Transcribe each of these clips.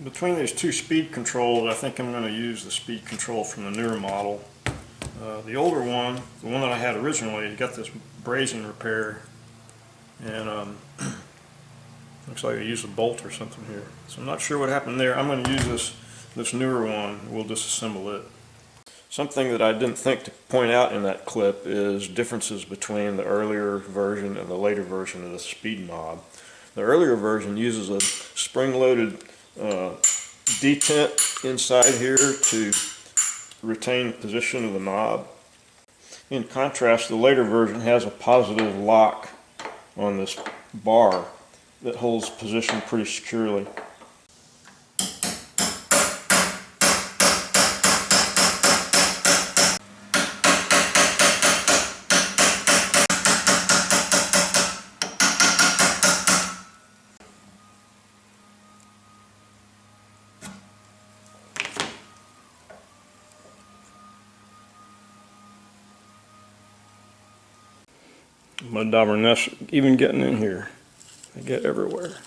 Between these two speed controls, I think I'm going to use the speed control from the newer model. The older one, the one that I had originally, got this brazing repair, and looks like I used a bolt or something here. So I'm not sure what happened there. I'm going to use this newer one. We'll disassemble it. Something that I didn't think to point out in that clip is differences between the earlier version and the later version of the speed knob. The earlier version uses a spring-loaded detent inside here to retain the position of the knob. In contrast, the later version has a positive lock on this bar that holds position pretty securely. Mud dauber nests even getting in here. They get everywhere.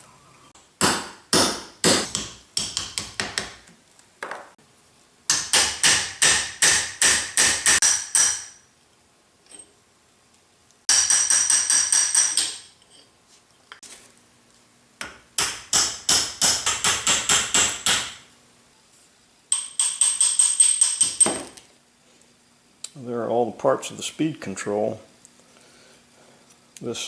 There are all the parts of the speed control. This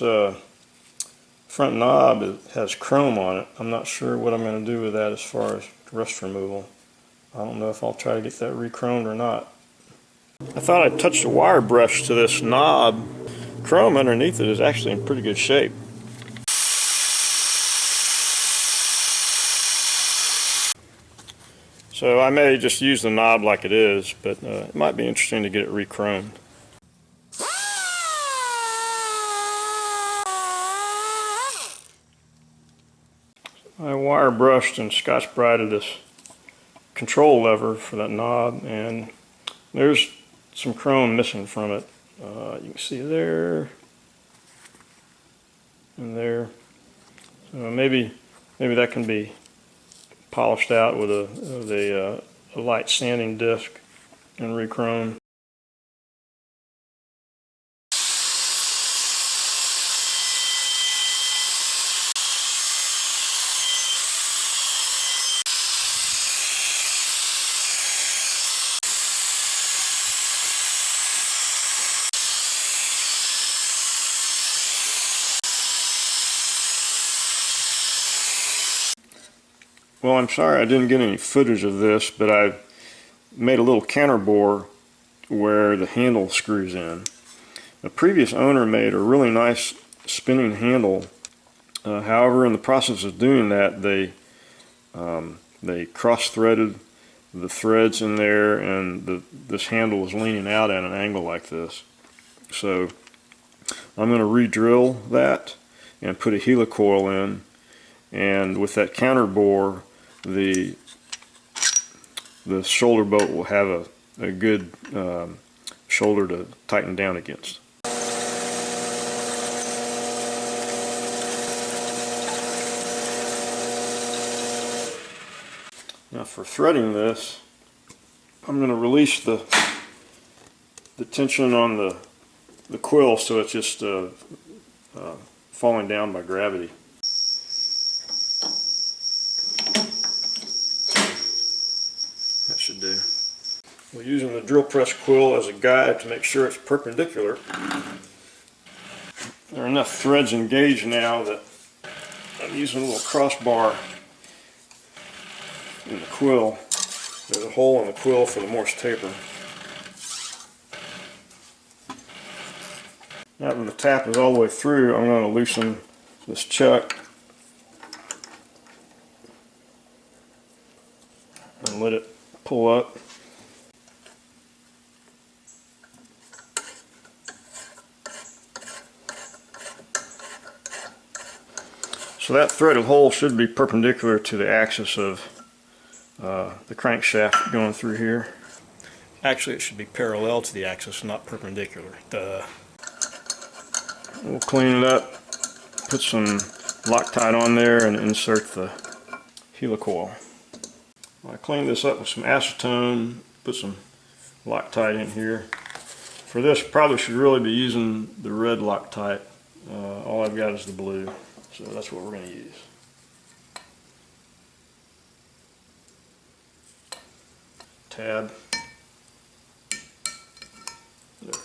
front knob has chrome on it. I'm not sure what I'm going to do with that as far as rust removal. I don't know if I'll try to get that re-chromed or not. I thought I'd touch the wire brush to this knob. Chrome underneath it is actually in pretty good shape. So I may just use the knob like it is, but it might be interesting to get it re-chromed. I wire brushed and Scotch-Brighted this control lever for that knob, and there's some chrome missing from it. You can see there and there. So maybe that can be polished out with a light sanding disc and re-chromed. Well, I'm sorry I didn't get any footage of this, but I made a little counter bore where the handle screws in. The previous owner made a really nice spinning handle. However, in the process of doing that, they cross-threaded the threads in there, and this handle was leaning out at an angle like this. So I'm going to re-drill that and put a helicoil in, and with that counter bore, the shoulder bolt will have a good shoulder to tighten down against. Now for threading this, I'm going to release the tension on the quill so it's just falling down by gravity. That should do. We're using the drill press quill as a guide to make sure it's perpendicular. There are enough threads engaged now that I'm using a little crossbar in the quill. There's a hole in the quill for the Morse taper. Now that the tap is all the way through, I'm going to loosen this chuck and let it pull up. So that threaded hole should be perpendicular to the axis of the crankshaft going through here. Actually, it should be parallel to the axis, not perpendicular. Duh. We'll clean it up, put some Loctite on there, and insert the helicoil. I cleaned this up with some acetone, put some Loctite in here. For this, probably should really be using the red Loctite. All I've got is the blue, so that's what we're going to use. Tab. There.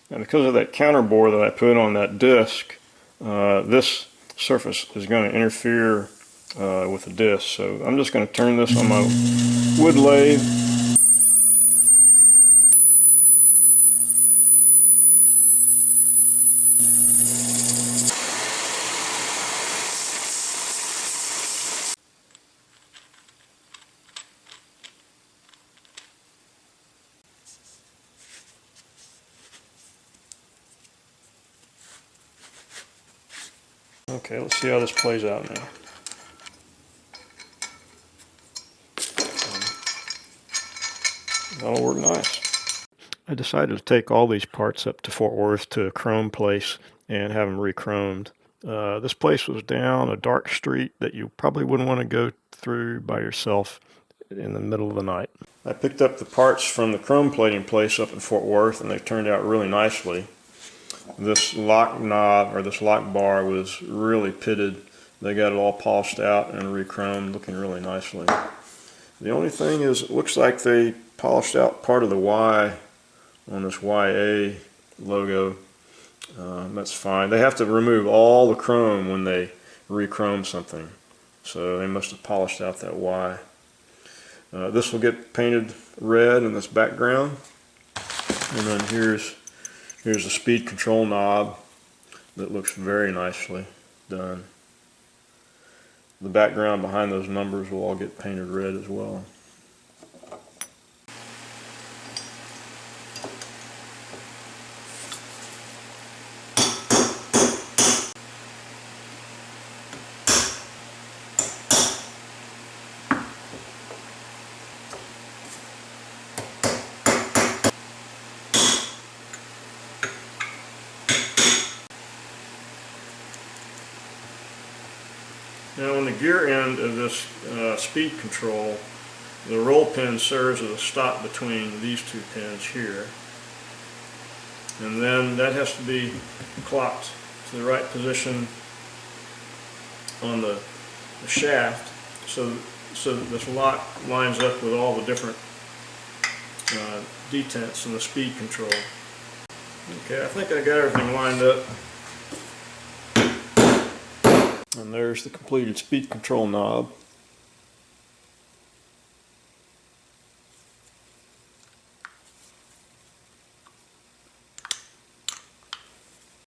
And because of that counter bore that I put on that disc, this surface is going to interfere with the disc. So I'm just going to turn this on my wood lathe. Okay, let's see how this plays out now. That'll work nice. I decided to take all these parts up to Fort Worth to a chrome place and have them re-chromed. This place was down a dark street that you probably wouldn't want to go through by yourself in the middle of the night. I picked up the parts from the chrome plating place up in Fort Worth, and they turned out really nicely. This lock knob, or this lock bar, was really pitted. They got it all polished out and re-chromed, looking really nicely. The only thing is, it looks like they polished out part of the Y on this YA logo. That's fine. They have to remove all the chrome when they re-chrome something, so they must have polished out that Y. This will get painted red in this background, and then here's the speed control knob that looks very nicely done. The background behind those numbers will all get painted red as well. Now on the gear end of this speed control, the roll pin serves as a stop between these two pins here. And then that has to be clocked to the right position on the shaft so that this lock lines up with all the different detents in the speed control. Okay, I think I got everything lined up. And there's the completed speed control knob.